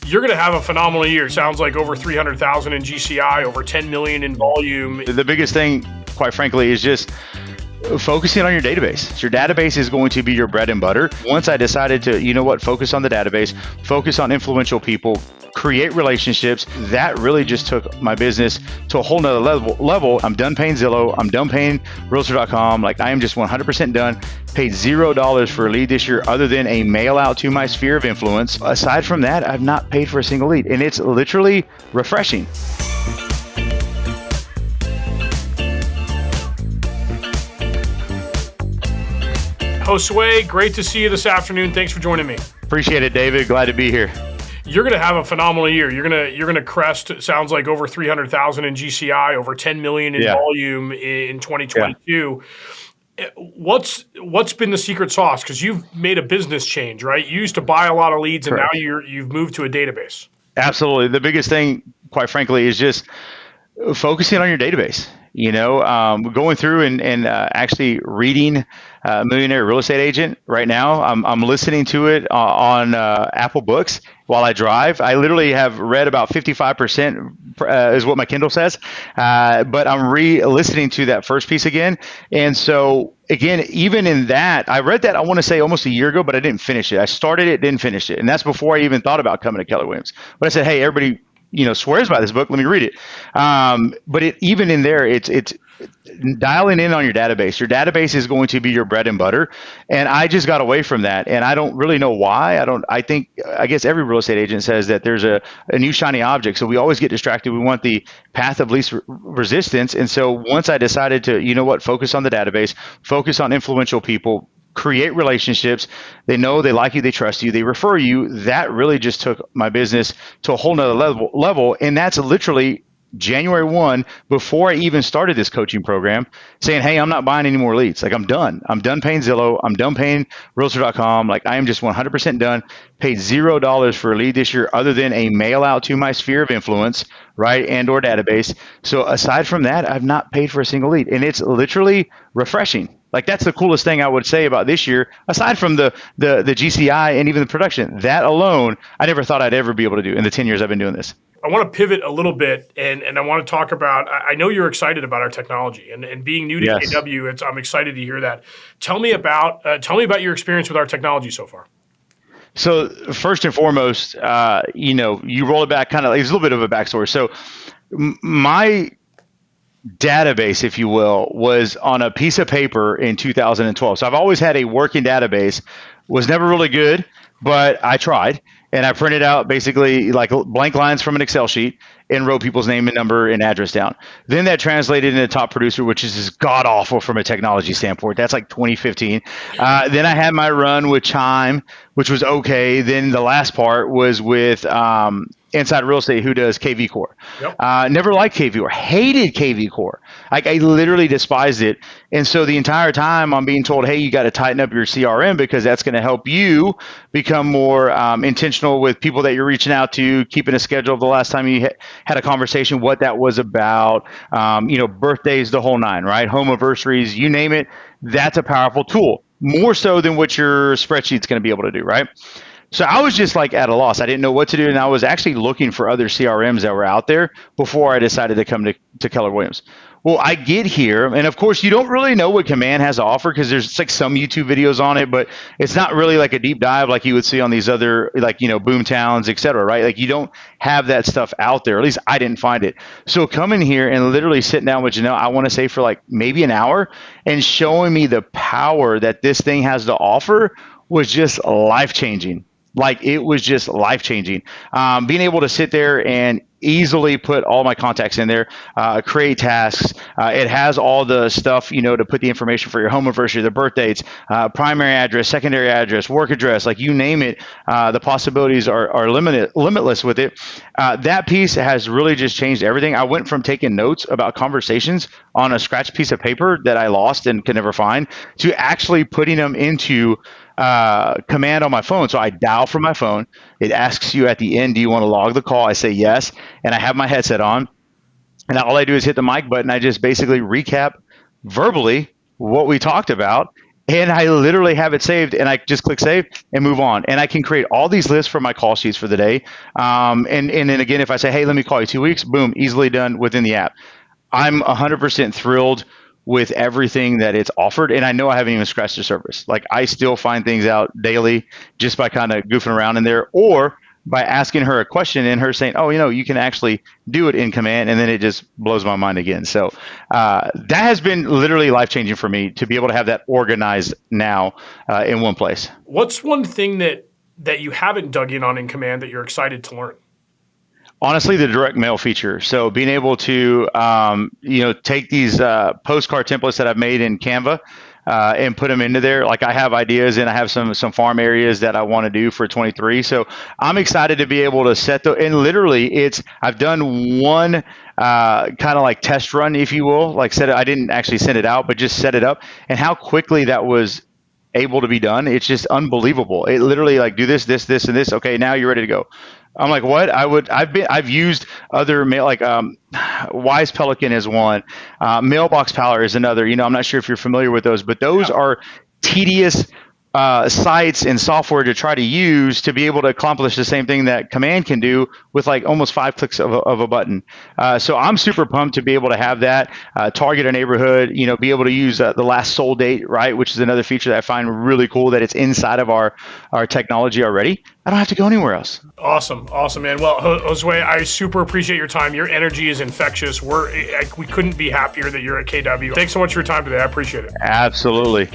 You're going to have a phenomenal year. Sounds like over 300,000 in GCI, over 10 million in volume. The biggest thing, quite frankly, is just focusing on your database. Your database is going to be your bread and butter. Once I decided to, focus on the database, focus on influential people, create relationships, that really just took my business to a whole nother level. I'm done paying Zillow. I'm done paying Realtor.com. Like, I am just 100% done. Paid $0 for a lead this year other than a mail out to my sphere of influence. Aside from that, I've not paid for a single lead, and it's literally refreshing. Josue, great to see you this afternoon. Thanks for joining me. Appreciate it, David. Glad to be here. You're going to have a phenomenal year. You're going to crest. It sounds like over 300,000 in GCI, over 10 million in volume in 2022. Yeah. What's been the secret sauce? Because you've made a business change, right? You used to buy a lot of leads, and Correct. now you've moved to a database. Absolutely. The biggest thing, quite frankly, is just focusing on your database. Going through and actually reading Millionaire Real Estate Agent right now. I'm listening to it on Apple Books while I drive. I literally have read about 55% is what my Kindle says, but I'm re-listening to that first piece again. And so again, even in that, I read that, I want to say almost a year ago, but I didn't finish it. I started it, didn't finish it. And that's before I even thought about coming to Keller Williams. But I said, hey, everybody swears by this book. Let me read it. But even in there, it's dialing in on your database. Your database is going to be your bread and butter. And I just got away from that. And I don't really know why. I guess every real estate agent says that there's a new shiny object. So we always get distracted. We want the path of least resistance. And so once I decided to, focus on the database, focus on influential people, create relationships. They know, they like you, they trust you, they refer you. That really just took my business to a whole nother level. And that's literally January 1, before I even started this coaching program, saying, hey, I'm not buying any more leads. Like, I'm done. I'm done paying Zillow. I'm done paying Realtor.com. Like, I am just 100% done. Paid $0 for a lead this year other than a mail out to my sphere of influence, right, and or database. So aside from that, I've not paid for a single lead. And it's literally refreshing. Like, that's the coolest thing I would say about this year, aside from the GCI and even the production. That alone, I never thought I'd ever be able to do in the 10 years I've been doing this. I want to pivot a little bit, and I want to talk about, I know you're excited about our technology, and being new to KW, I'm excited to hear that. Tell me about your experience with our technology so far. So first and foremost, you roll it back kind of, it's a little bit of a backstory. So my database, if you will, was on a piece of paper in 2012. So I've always had a working database, was never really good, but I tried. And I printed out basically like blank lines from an Excel sheet and wrote people's name and number and address down. Then that translated into Top Producer, which is just god awful from a technology standpoint. That's like 2015. Then I had my run with Chime, which was okay. Then the last part was with Inside Real Estate, who does KV Core. Yep. Never liked KV Core, hated KV Core. Like, I literally despised it. And so the entire time I'm being told, hey, you got to tighten up your CRM because that's going to help you become more intentional with people that you're reaching out to, keeping a schedule of the last time you had a conversation, what that was about, birthdays, the whole nine, right? Home anniversaries, you name it. That's a powerful tool, more so than what your spreadsheet's going to be able to do, right? So I was just like at a loss. I didn't know what to do. And I was actually looking for other CRMs that were out there before I decided to come to Keller Williams. Well, I get here, and of course, you don't really know what Command has to offer because there's like some YouTube videos on it, but it's not really like a deep dive like you would see on these other, Boomtowns, et cetera, right? Like, you don't have that stuff out there. At least I didn't find it. So coming here and literally sitting down with Janelle, I want to say for like maybe an hour, and showing me the power that this thing has to offer was just life-changing. Like, it was just life-changing. Being able to sit there and easily put all my contacts in there, create tasks. It has all the stuff, to put the information for your home anniversary, the birth dates, primary address, secondary address, work address, like you name it. The possibilities are limitless with it. That piece has really just changed everything. I went from taking notes about conversations on a scratch piece of paper that I lost and could never find to actually putting them into command on my phone. So I dial from my phone. It asks you at the end, do you want to log the call? I say yes. And I have my headset on. And all I do is hit the mic button. I just basically recap verbally what we talked about. and I literally have it saved, and I just click save and move on. And I can create all these lists for my call sheets for the day. And then again, if I say, hey, let me call you 2 weeks, boom, easily done within the app. I'm 100% thrilled with everything that it's offered. And I know I haven't even scratched the surface. Like, I still find things out daily just by kind of goofing around in there, or by asking her a question and her saying, oh, you can actually do it in command. And then it just blows my mind again. So that has been literally life-changing for me to be able to have that organized now in one place. What's one thing that you haven't dug in command that you're excited to learn? Honestly, the direct mail feature. So being able to, take these postcard templates that I've made in Canva and put them into there. Like, I have ideas, and I have some farm areas that I want to do for 23. So I'm excited to be able to set and literally I've done one kind of like test run, if you will, like I didn't actually send it out, but just set it up, and how quickly that was able to be done. It's just unbelievable. It literally, like, do this, this, this, and this. Okay, now you're ready to go. I'm like, what? I've used other mail, like Wise Pelican is one, Mailbox Power is another. I'm not sure if you're familiar with those, but those are tedious sites and software to try to use to be able to accomplish the same thing that command can do with like almost 5 clicks of a button. So I'm super pumped to be able to have that, target a neighborhood, be able to use the last sold date, right? Which is another feature that I find really cool, that it's inside of our technology already. I don't have to go anywhere else. Awesome, man. Well, Josue, I super appreciate your time. Your energy is infectious. We couldn't be happier that you're at KW. Thanks so much for your time today. I appreciate it. Absolutely.